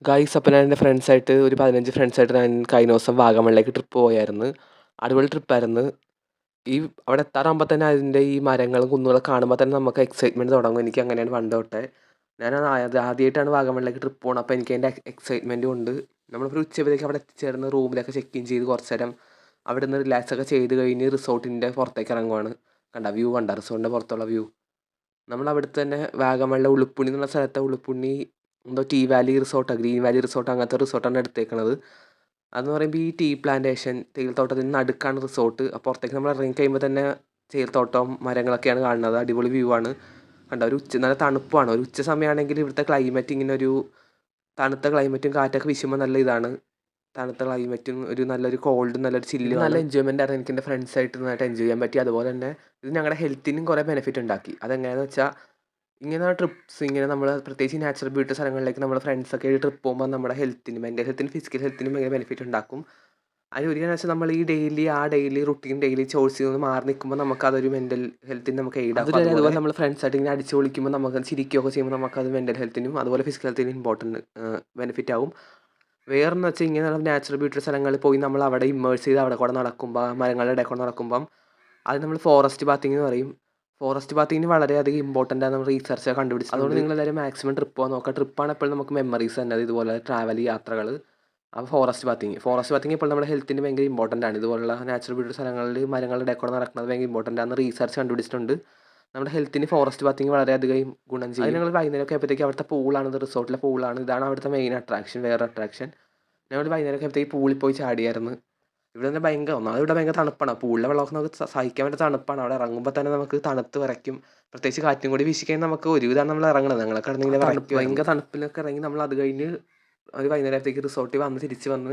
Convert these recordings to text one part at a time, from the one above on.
Guys അപ്പം ഞാൻ എൻ്റെ ഫ്രണ്ട്സായിട്ട് ഒരു 15 ഫ്രണ്ട്സായിട്ട് ഞാൻ കഴിഞ്ഞ ദിവസം വാഗമണിലേക്ക് ട്രിപ്പ് പോയായിരുന്നു. അടിപൊളി ട്രിപ്പായിരുന്നു. ഈ അവിടെ എത്താറാകുമ്പോൾ തന്നെ അതിൻ്റെ ഈ മരങ്ങളും കുന്നുകളും കാണുമ്പോൾ തന്നെ നമുക്ക് എക്സൈറ്റ്മെൻറ്റ് തുടങ്ങും. എനിക്ക് അങ്ങനെയാണ് പണ്ട് തൊട്ടേ. ഞാൻ ആദ്യമായിട്ടാണ് വാഗമണിലേക്ക് ട്രിപ്പ് പോകുന്നത്. അപ്പോൾ എനിക്ക് അതിൻ്റെ എക്സൈറ്റ്മെൻറ്റും ഉണ്ട്. നമ്മളിപ്പോൾ ഉച്ചയാകുമ്പോഴേക്കും അവിടെ എത്തിച്ചേർന്ന് റൂമിലൊക്കെ ചെക്ക് ഇൻ ചെയ്ത് കുറച്ച് നേരം അവിടെ നിന്ന് റിലാക്സ് ഒക്കെ ചെയ്ത് കഴിഞ്ഞ് റിസോർട്ടിൻ്റെ പുറത്തേക്ക് ഇറങ്ങുവാണ്. വ്യൂ കണ്ട റിസോർട്ടിൻ്റെ പുറത്തുള്ള വ്യൂ. നമ്മൾ അവിടുത്തെ തന്നെ വാഗമണിലെ ഉളുപ്പുണി എന്നുള്ള സ്ഥലത്തെ ഉളുപ്പുണി എന്തോ ടീ വാലി റിസോർട്ടോ ഗ്രീൻ വാലി റിസോർട്ടോ അങ്ങനത്തെ റിസോർട്ടാണ് എടുത്തേക്കണത്. അതെന്ന് പറയുമ്പോൾ ഈ ടീ പ്ലാന്റേഷൻ തേയിലത്തോട്ടത്തിന് നടുക്കാണ് റിസോർട്ട്. അപ്പോൾ പുറത്തേക്ക് നമ്മൾ ഇറങ്ങി കഴിയുമ്പോൾ തന്നെ തേയിലത്തോട്ടം മരങ്ങളൊക്കെയാണ് കാണുന്നത്. അടിപൊളി വ്യൂ ആണ്. കണ്ട ഒരു നല്ല തണുപ്പാണ്. ഒരു ഉച്ച സമയമാണെങ്കിൽ ഇവിടുത്തെ ക്ലൈമറ്റ് ഇങ്ങനെ ഒരു തണുത്ത ക്ലൈമറ്റും കാറ്റൊക്കെ വീശുമ്പോൾ നല്ല ഇതാണ്. തണുത്ത ക്ലൈമറ്റും ഒരു നല്ലൊരു കോൾഡും നല്ലൊരു ചില്ലും നല്ല എൻജോയ്മെൻ്റ് ആയിരുന്നു. എനിക്ക് എൻ്റെ ഫ്രണ്ട്സായിട്ട് നന്നായിട്ട് എൻജോയ് ചെയ്യാൻ പറ്റി. അതുപോലെ തന്നെ ഇത് ഞങ്ങളുടെ ഹെൽത്തിനും കുറേ ബെനിഫിറ്റ് ഉണ്ടാക്കി. അതെങ്ങനെയാണെന്ന് വെച്ചാൽ ഇങ്ങനെ ട്രിപ്സ് ഇങ്ങനെ നമ്മൾ പ്രത്യേകിച്ച് നാച്ചുറൽ ബ്യൂട്ടി സ്ഥലങ്ങളിലേക്ക് നമ്മൾ ഫ്രണ്ട്സൊക്കെ ആയിട്ട് ട്രിപ്പ് പോകുമ്പോൾ നമ്മുടെ ഹെൽത്തിനും മെൻ്റൽ ഹെൽത്തിനും ഫിസിക്കൽ ഹെൽത്തിനും ഭയങ്കര ബെനിഫിറ്റ് ഉണ്ടാക്കും. അതിന് ഒരു കാര്യം വെച്ചാൽ നമ്മൾ ഈ ഡെയിലി റുട്ടീൻ ഡെയിലി ചോയ്സിൽ നിന്ന് മാറി നിൽക്കുമ്പോൾ നമുക്കതൊരു മെൻ്റൽ ഹെൽത്തിന് നമുക്ക് എയ്ഡ് ആക്കും. അതുപോലെ നമ്മൾ ഫ്രണ്ട്സായിട്ട് ഇങ്ങനെ അടിച്ച് പൊളിക്കുമ്പോൾ നമുക്ക് ചിരിക്കുകയൊക്കെ ചെയ്യുമ്പോൾ നമുക്കത് മെൻ്റൽ ഹെൽത്തിനും അതുപോലെ ഫിസിക്കൽ ഹെൽത്തിനും ഇമ്പോർട്ടൻറ്റ് ബെനിഫിറ്റ് ആവും. വേറെന്ന് വെച്ചാൽ ഇങ്ങനെയുള്ള നാച്ചുറൽ ബ്യൂട്ടി സ്ഥലങ്ങളിൽ പോയി നമ്മൾ അവിടെ ഇമ്മേഴ്സ് ചെയ്ത് അവിടെ കൂടെ നടക്കുമ്പോൾ മരങ്ങളുടെ ഇടയിൽ കൂടെ നടക്കുമ്പം അത് നമ്മൾ ഫോറസ്റ്റ് ബാത്തിങ് എന്ന് പറയും. ഫോറസ്റ്റ് ബാത്തിങ്ങിന് വളരെയധികം ഇമ്പോർട്ടൻ്റ് ആണ് നമ്മൾ റിസർച്ച് കണ്ടുപിടിച്ചത്. അതുകൊണ്ട് നിങ്ങളെല്ലാവരും മാക്സിമം ട്രിപ്പ് പോകാൻ നോക്കുക. ട്രിപ്പാണ് എപ്പോഴും നമുക്ക് മെമ്മറീസ് തന്നെ ഇതുപോലെ ട്രാവൽ യാത്രകൾ. അപ്പോൾ ഫോറസ്റ്റ് ബാത്തിങ് ഇപ്പോൾ നമ്മുടെ ഹെൽത്തിന് ഭയങ്കര ഇമ്പോർട്ടൻ്റ് ആണ്. ഇതുപോലുള്ള നാച്ചുറൽ ബ്യൂട്ടി സ്ഥലങ്ങളിൽ മരങ്ങളുടെ ഇടയിൽ കൂടെ നടക്കുന്നത് ഭയങ്കര ഇമ്പോർട്ടൻ്റ് ആണ് റീസർച്ച് കണ്ടുപിടിച്ചിട്ടുണ്ട്. നമ്മുടെ ഹെൽത്തിന് ഫോറസ്റ്റ് ബാത്തിങ് വളരെയധികം ഗുണം ചെയ്യും. അത് ഞങ്ങൾ വൈകുന്നേരമൊക്കെ ആയപ്പോഴത്തേക്ക് അവിടുത്തെ പൂളാണ്, റിസോർട്ടിലെ പൂളാണ്. ഇതാണ് അവിടുത്തെ മെയിൻ അട്രാക്ഷൻ. വേറെ അട്രാക്ഷൻ ഞങ്ങൾ വൈകുന്നേരമൊക്കെ ആയപ്പോഴത്തേക്ക് പൂളിൽ പോയി ചാടിയായിരുന്നു. ഇവിടെ തന്നെ ഒന്നാമത് ഇവിടെ ഭയങ്കര തണുപ്പാണ്. പൂളിലെ വെള്ളമൊക്കെ നമുക്ക് സഹിക്കാൻ പറ്റുന്ന തണുപ്പാണ്. അവിടെ ഇറങ്ങുമ്പോൾ തന്നെ നമുക്ക് തണുത്ത് വിറയ്ക്കും. പ്രത്യേകിച്ച് കാറ്റും കൂടി വീശിക്കഴിഞ്ഞാൽ നമുക്ക് ഒരുവിധമാണ് നമ്മൾ ഇറങ്ങണത്. ഞങ്ങളൊക്കെ ഇറങ്ങി ഭയങ്കര തണുപ്പിലൊക്കെ ഇറങ്ങി നമ്മൾ അത് കഴിഞ്ഞ് ഒരു വൈകുന്നേരത്തേക്ക് റിസോർട്ടിൽ വന്ന് തിരിച്ച് വന്ന്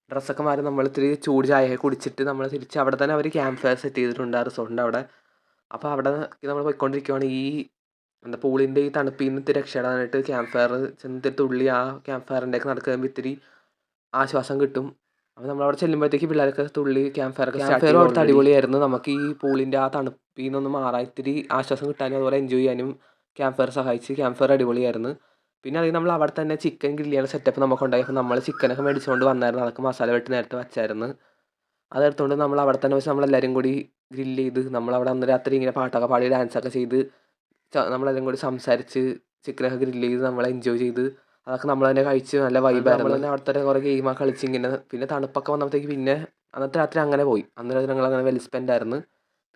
ഡ്രസ്സൊക്കെ മാറി നമ്മൾ ഇത്തിരി ചൂട് ചായയൊക്കെ കുടിച്ചിട്ട് നമ്മൾ തിരിച്ച് അവിടെ തന്നെ അവർ ക്യാമ്പ് ഫയർ സെറ്റ് ചെയ്തിട്ടുണ്ട് ആ റിസോർട്ടിൻ്റെ അവിടെ. അപ്പോൾ അവിടെ നമ്മൾ പോയിക്കൊണ്ടിരിക്കുകയാണ്. ഈ എന്താ പൂളിൻ്റെ ഈ തണുപ്പിൽ നിന്ന് ഇത്തിരി രക്ഷപ്പെടാനായിട്ട് ക്യാമ്പ് ഫയർ ചെന്നിട്ട് തുള്ളി ആ ക്യാമ്പ് ഫയറിൻ്റെയൊക്കെ നടക്കുമ്പോൾ ഇത്തിരി ആശ്വാസം കിട്ടും. അപ്പോൾ നമ്മളവിടെ ചെല്ലുമ്പോഴത്തേക്ക് പിള്ളേരൊക്കെ തുള്ളി ക്യാമ്പ് ഫയർ അവിടുത്തെ അടിപൊളിയായിരുന്നു. നമുക്ക് ഈ പൂളിൻ്റെ ആ തണുപ്പിൽ നിന്നൊന്ന് മാറാൻ ഇത്തിരി ആശ്വാസം കിട്ടാനും അതുപോലെ എൻജോയ് ചെയ്യാനും ക്യാമ്പ് ഫയർ സഹായിച്ച്. ക്യാമ്പ് ഫയർ അടിപൊളിയായിരുന്നു. പിന്നെ അതിൽ നമ്മൾ അവിടെ തന്നെ ചിക്കൻ ഗ്രില്ല് ചെയ്യാൻ സെറ്റപ്പ് നമുക്കുണ്ടായി. അപ്പോൾ നമ്മൾ ചിക്കനൊക്കെ മേടിച്ചുകൊണ്ട് വന്നായിരുന്നു. അതൊക്കെ മസാല വെട്ടി നേരത്തെ വെച്ചായിരുന്നു. അതെടുത്തുകൊണ്ട് നമ്മൾ അവിടെ തന്നെ വെച്ച് നമ്മളെല്ലാവരും കൂടി ഗ്രില്ല് ചെയ്ത് നമ്മളവിടെ അന്ന് രാത്രി ഇങ്ങനെ പാട്ടൊക്കെ പാടി ഡാൻസൊക്കെ ചെയ്ത് നമ്മളെല്ലാം കൂടി സംസാരിച്ച് ചിക്കനൊക്കെ ഗ്രില്ല് ചെയ്ത് നമ്മൾ എൻജോയ് ചെയ്ത് അതൊക്കെ നമ്മൾ തന്നെ കഴിച്ച് നല്ല വൈബായിരുന്നു. നമ്മൾ തന്നെ അവിടെ തന്നെ കുറേ ഗെയിമൊക്കെ കളിച്ച് ഇങ്ങനെ പിന്നെ തണുപ്പൊക്കെ വന്നപ്പോഴത്തേക്ക് പിന്നെ അന്നത്തെ രാത്രി അങ്ങനെ പോയി. അന്ന് രാത്രി ഞങ്ങൾ അങ്ങനെ വെൽ സ്പെൻഡ് ആയിരുന്നു.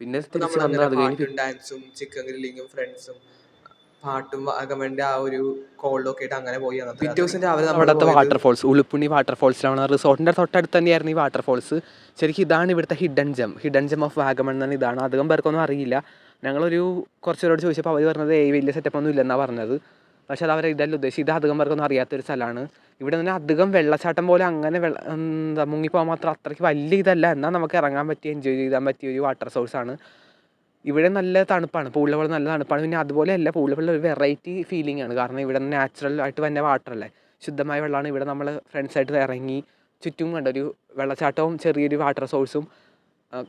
പിന്നെ തിരിച്ച് വന്ന് അത് കഴിഞ്ഞ് ഡാൻസും ചിക്കൻ ഗ്രില്ലിങ്ങും ഫ്രണ്ട്സും പാട്ടും വാഗമണിൻ്റെ ആ ഒരു കോൾഡൊക്കെ ആയിട്ട് അങ്ങനെ പോയി. പിറ്റേ ദിവസം രാവിലെ അവിടുത്തെ വാട്ടർഫോൾസ് ഉളുപ്പുണി വാട്ടർഫോൾസിലാണ്. റിസോർട്ടിൻ്റെ തൊട്ടടുത്ത് തന്നെയായിരുന്നു ഈ വാട്ടർഫോൾസ്. ശരിക്കും ഇതാണ് ഇവിടുത്തെ ഹിഡൻ ജെം ഓഫ് വാഗമൺ എന്നാണ്. ഇതാണ് അധികം പേർക്കൊന്നും അറിയില്ല. ഞങ്ങളൊരു കുറച്ച് പേരോട് ചോദിച്ചപ്പോൾ അവർ പറഞ്ഞത് വലിയ സെറ്റപ്പൊന്നും ഇല്ലെന്നാണ് പറഞ്ഞത്. പക്ഷേ അത് അവർ ഇതല്ല ഉദ്ദേശിച്ചത്. ഇത് അധികം പേർക്കൊന്നും അറിയാത്തൊരു സ്ഥലമാണ്. ഇവിടെ തന്നെ അധികം വെള്ളച്ചാട്ടം പോലെ അങ്ങനെ എന്താ മുങ്ങിപ്പോകാൻ മാത്രം അത്രയ്ക്ക് വലിയ ഇതല്ല. എന്നാൽ നമുക്ക് ഇറങ്ങാൻ പറ്റിയ എൻജോയ് ചെയ്യാൻ പറ്റിയ ഒരു വാട്ടർ സോഴ്സാണ്. ഇവിടെ നല്ല തണുപ്പാണ്. പൂളിലെ വെള്ളം നല്ല തണുപ്പാണ്. പിന്നെ അതുപോലെയല്ല പൂളിലെ വെള്ളം ഒരു വെറൈറ്റി ഫീലിംഗ് ആണ്. കാരണം ഇവിടെ നാച്ചുറൽ ആയിട്ട് തന്നെ വാട്ടറല്ലേ, ശുദ്ധമായ വെള്ളമാണ്. ഇവിടെ നമ്മൾ ഫ്രണ്ട്സായിട്ട് ഇറങ്ങി ചുറ്റും കണ്ട ഒരു വെള്ളച്ചാട്ടവും ചെറിയൊരു വാട്ടർ സോഴ്സും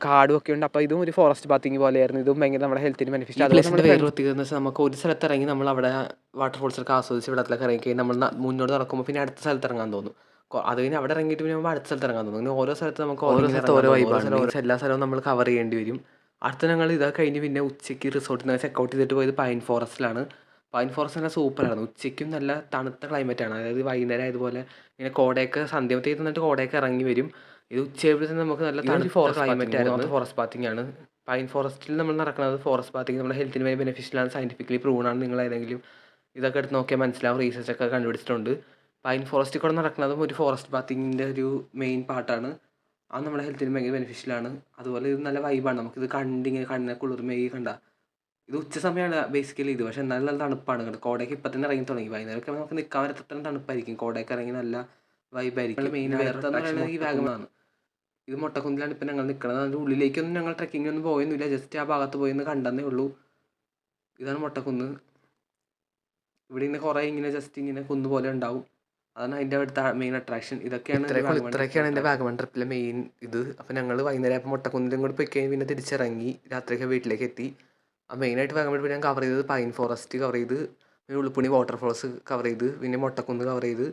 കാടും ഒക്കെ ഉണ്ട്. അപ്പോൾ ഇതും ഒരു ഫോറസ്റ്റ് ബാത്തിങ് പോലെയായിരുന്നു. ഇതും ഭയങ്കര നമ്മുടെ ഹെൽത്തിന് ബെനിഫിറ്റ്. അതുപോലെ നമ്മൾ വേറെ പ്രത്യേകത വെച്ചാൽ നമുക്ക് ഒരു സ്ഥലത്ത് ഇറങ്ങി നമ്മൾ അവിടെ വാട്ടർഫോൾസൊക്കെ ആസ്വദിച്ച് വെള്ളത്തിലൊക്കെ ഇറങ്ങി കഴിഞ്ഞാൽ നമ്മൾ മുന്നോട്ട് നടക്കുമ്പോൾ പിന്നെ അടുത്ത സ്ഥലത്ത് ഇറങ്ങാൻ തോന്നും. അത് കഴിഞ്ഞ് അവിടെ ഇറങ്ങിയിട്ട് പിന്നെ നമ്മൾ അടുത്ത സ്ഥലത്ത് ഇറങ്ങാൻ തോന്നും. അങ്ങനെ ഓരോ സ്ഥലത്ത് നമുക്ക് ഓരോ സ്ഥലത്ത് ഓരോ വൈബാണ്. എല്ലാ സ്ഥലവും നമ്മൾ കവർ ചെയ്യേണ്ടി വരും. അടുത്ത ഞങ്ങൾ ഇതൊക്കെ കഴിഞ്ഞ് പിന്നെ ഉച്ചയ്ക്ക് റിസോർട്ടിൽ നിന്ന് ചെക്കൗട്ട് ചെയ്തിട്ട് പോയത് പൈൻ ഫോറസ്റ്റിലാണ്. പൈൻ ഫോറസ്റ്റ് നല്ല സൂപ്പറായിരുന്നു. ഉച്ചയ്ക്കും നല്ല തണുത്ത ക്ലൈമറ്റാണ്. അതായത് വൈകുന്നേരം ആയതുപോലെ ഇങ്ങനെ കോടയൊക്കെ സന്ധ്യാമത്തേക്ക് നിന്നിട്ട് കോടയൊക്കെ ഇറങ്ങി വരും. ഇത് ഉച്ചയായപ്പോഴത്തേക്കും നമുക്ക് നല്ല തണുത്ത ക്ലൈമറ്റ് ആയിരുന്നു. ഫോറസ്റ്റ് ബാത്തിങ് ആണ്. പൈൻ ഫോറസ്റ്റിൽ നമ്മൾ നടക്കുന്നത് ഫോറസ്റ്റ് ബാത്തിങ് നമ്മുടെ ഹെൽത്തിന് ഭയങ്കര ബെനിഫിഷ്യലാണ്. സയൻറ്റിഫിക്കലി പ്രൂവൺ ആണ്. നിങ്ങൾ ഏതെങ്കിലും ഇതൊക്കെ എടുത്ത് നോക്കിയാൽ മനസ്സിലാവും. റീസർച്ചൊക്കെ കണ്ടുപിടിച്ചിട്ടുണ്ട്. പൈൻ ഫോറസ്റ്റിൽ കൂടെ നടക്കുന്നതും ഒരു ഫോറസ്റ്റ് ബാത്തിങ്ങിൻ്റെ ഒരു മെയിൻ പാർട്ടാണ്. അത് നമ്മുടെ ഹെൽത്തിന് ഭയങ്കര ബെനിഫിഷ്യലാണ്. അതുപോലെ ഇത് നല്ല വൈബാണ്. നമുക്കിത് കണ്ടിങ്ങനെ കണ്ണിനെ കുളിർമയായി കണ്ട ഇത് ഉച്ച സമയമാണ് ബേസിക്കലി ഇത്. പക്ഷേ എന്നാലും നല്ല തണുപ്പാണ്. കോടയൊക്കെ ഇപ്പം തന്നെ ഇറങ്ങി തുടങ്ങി. വൈകുന്നേരമൊക്കെ നമുക്ക് നിൽക്കാൻ പറ്റത്തരം തണുപ്പായിരിക്കും. കോടയൊക്കെ ഇറങ്ങി നല്ല വൈബായിരിക്കും. മെയിൻ പറയുന്നത് ഈ വാഗമണാണ്. ഇത് മൊട്ടക്കുന്നിലാണ് ഇപ്പം ഞങ്ങൾ നിൽക്കുന്നത്. അതിൻ്റെ ഉള്ളിലേക്കൊന്നും ഞങ്ങൾ ട്രെക്കിംഗ് ഒന്നും പോയൊന്നുമില്ല. ജസ്റ്റ് ആ ഭാഗത്ത് പോയിന്ന് കണ്ടെന്നേ ഉള്ളൂ. ഇതാണ് മൊട്ടക്കുന്ന്. ഇവിടെ ഇങ്ങനെ കുറേ ഇങ്ങനെ ജസ്റ്റ് ഇങ്ങനെ കുന്ന് പോലെ ഉണ്ടാവും. അതാണ് അതിൻ്റെ അവിടുത്തെ മെയിൻ അട്രാക്ഷൻ. ഇത്രയൊക്കെയാണ് എൻ്റെ വാഗമൺ ട്രിപ്പിലെ മെയിൻ ഇത്. അപ്പോൾ ഞങ്ങൾ വൈകുന്നേരം ആയപ്പോൾ മൊട്ടക്കുന്നിലും കൂടി പോയി കഴിഞ്ഞ് പിന്നെ തിരിച്ചിറങ്ങി രാത്രിയൊക്കെ വീട്ടിലേക്ക് എത്തി. ആ മെയിനായിട്ട് വാഗമൺ ട്രിപ്പ് ഞാൻ കവർ ചെയ്തത് പൈൻ ഫോറസ്റ്റ് കവർ ചെയ്ത്, പിന്നെ ഉളുപ്പുണി വാട്ടർഫോൾസ് കവർ ചെയ്ത്, പിന്നെ മൊട്ടക്കുന്ന് കവർ ചെയ്ത്,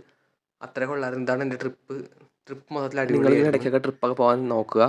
അത്രേ കൊള്ളായിരുന്നു. ഇതാണ് എൻ്റെ ട്രിപ്പ്. ട്രിപ്പ് മൊത്തത്തിൽ നിങ്ങളിങ്ങനെ അടിപൊളിയായിരുന്നു. ഇടയ്ക്കൊക്കെ ട്രിപ്പൊക്കെ പോകാൻ നോക്കുക.